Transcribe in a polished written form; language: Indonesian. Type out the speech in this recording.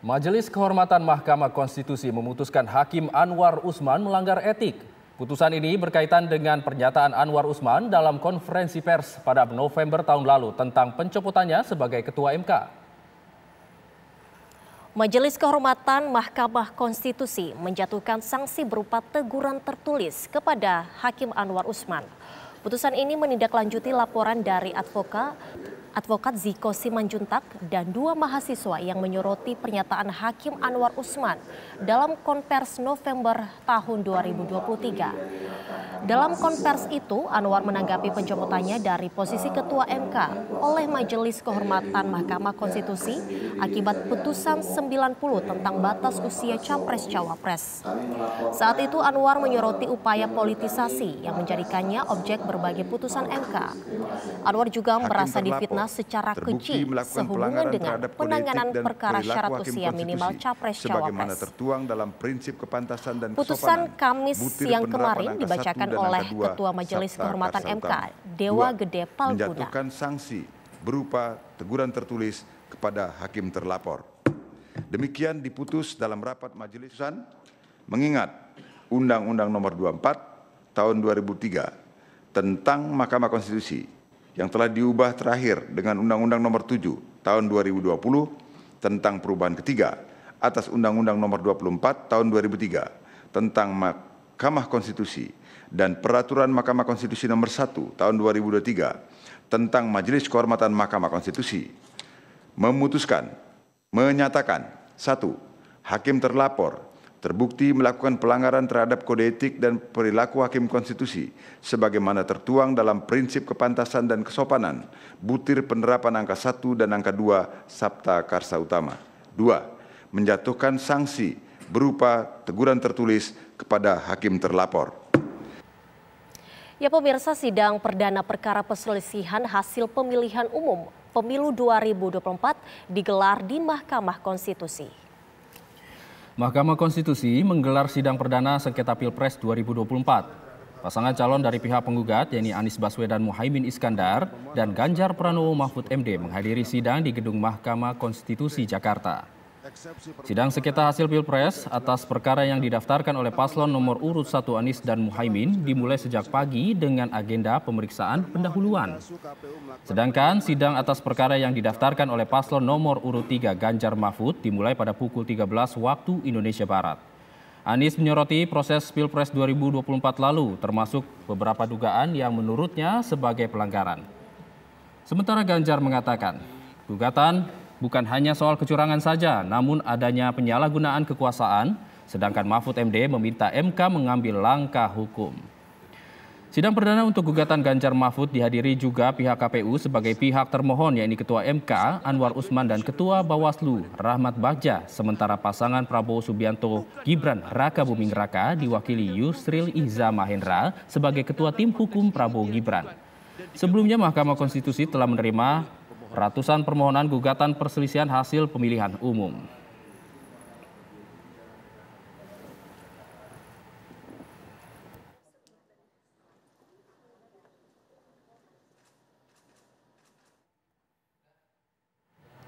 Majelis Kehormatan Mahkamah Konstitusi memutuskan Hakim Anwar Usman melanggar etik. Putusan ini berkaitan dengan pernyataan Anwar Usman dalam konferensi pers pada November tahun lalu tentang pencopotannya sebagai Ketua MK. Majelis Kehormatan Mahkamah Konstitusi menjatuhkan sanksi berupa teguran tertulis kepada Hakim Anwar Usman. Putusan ini menindaklanjuti laporan dari Advokat Ziko Simanjuntak dan 2 mahasiswa yang menyoroti pernyataan Hakim Anwar Usman dalam konvers November tahun 2023. Dalam konvers itu, Anwar menanggapi pencopotannya dari posisi Ketua MK oleh Majelis Kehormatan Mahkamah Konstitusi akibat putusan 90 tentang batas usia Capres-Cawapres. Saat itu Anwar menyoroti upaya politisasi yang menjadikannya objek berbagai putusan MK. Anwar juga merasa difitnah secara keji sehubungan dengan penanganan perkara syarat usia minimal Capres-Cawapres. Putusan Kamis siang kemarin dibacakan oleh Ketua Majelis Kehormatan MK, Dewa Gede Palguna. Menjatuhkan sanksi berupa teguran tertulis kepada hakim terlapor. Demikian diputus dalam rapat majelis mengingat Undang-Undang Nomor 24 Tahun 2003 tentang Mahkamah Konstitusi yang telah diubah terakhir dengan Undang-Undang Nomor 7 Tahun 2020 tentang perubahan ketiga atas Undang-Undang Nomor 24 Tahun 2003 tentang Mahkamah Konstitusi dan Peraturan Mahkamah Konstitusi Nomor 1 Tahun 2023 tentang Majelis Kehormatan Mahkamah Konstitusi menyatakan 1. Hakim terlapor terbukti melakukan pelanggaran terhadap kode etik dan perilaku hakim konstitusi sebagaimana tertuang dalam prinsip kepantasan dan kesopanan butir penerapan angka 1 dan angka 2 Sabta Karsa Utama. 2. Menjatuhkan sanksi berupa teguran tertulis kepada hakim terlapor. Ya pemirsa, sidang perdana perkara perselisihan hasil pemilihan umum Pemilu 2024 digelar di Mahkamah Konstitusi. Mahkamah Konstitusi menggelar sidang perdana sengketa Pilpres 2024. Pasangan calon dari pihak penggugat, yakni Anies Baswedan Muhaimin Iskandar dan Ganjar Pranowo Mahfud MD menghadiri sidang di Gedung Mahkamah Konstitusi Jakarta. Sidang sengketa hasil Pilpres atas perkara yang didaftarkan oleh paslon nomor urut 1 Anies dan Muhaimin dimulai sejak pagi dengan agenda pemeriksaan pendahuluan. Sedangkan sidang atas perkara yang didaftarkan oleh paslon nomor urut 3 Ganjar Mahfud dimulai pada pukul 13 waktu Indonesia Barat. Anies menyoroti proses Pilpres 2024 lalu termasuk beberapa dugaan yang menurutnya sebagai pelanggaran. Sementara Ganjar mengatakan, gugatan bukan hanya soal kecurangan saja, namun adanya penyalahgunaan kekuasaan, sedangkan Mahfud MD meminta MK mengambil langkah hukum. Sidang perdana untuk gugatan Ganjar Mahfud dihadiri juga pihak KPU sebagai pihak termohon, yakni Ketua MK Anwar Usman dan Ketua Bawaslu Rahmat Bagja, sementara pasangan Prabowo Subianto Gibran Raka Buming Raka diwakili Yusril Ihza Mahendra sebagai Ketua Tim Hukum Prabowo Gibran. Sebelumnya Mahkamah Konstitusi telah menerima ratusan permohonan gugatan perselisihan hasil pemilihan umum.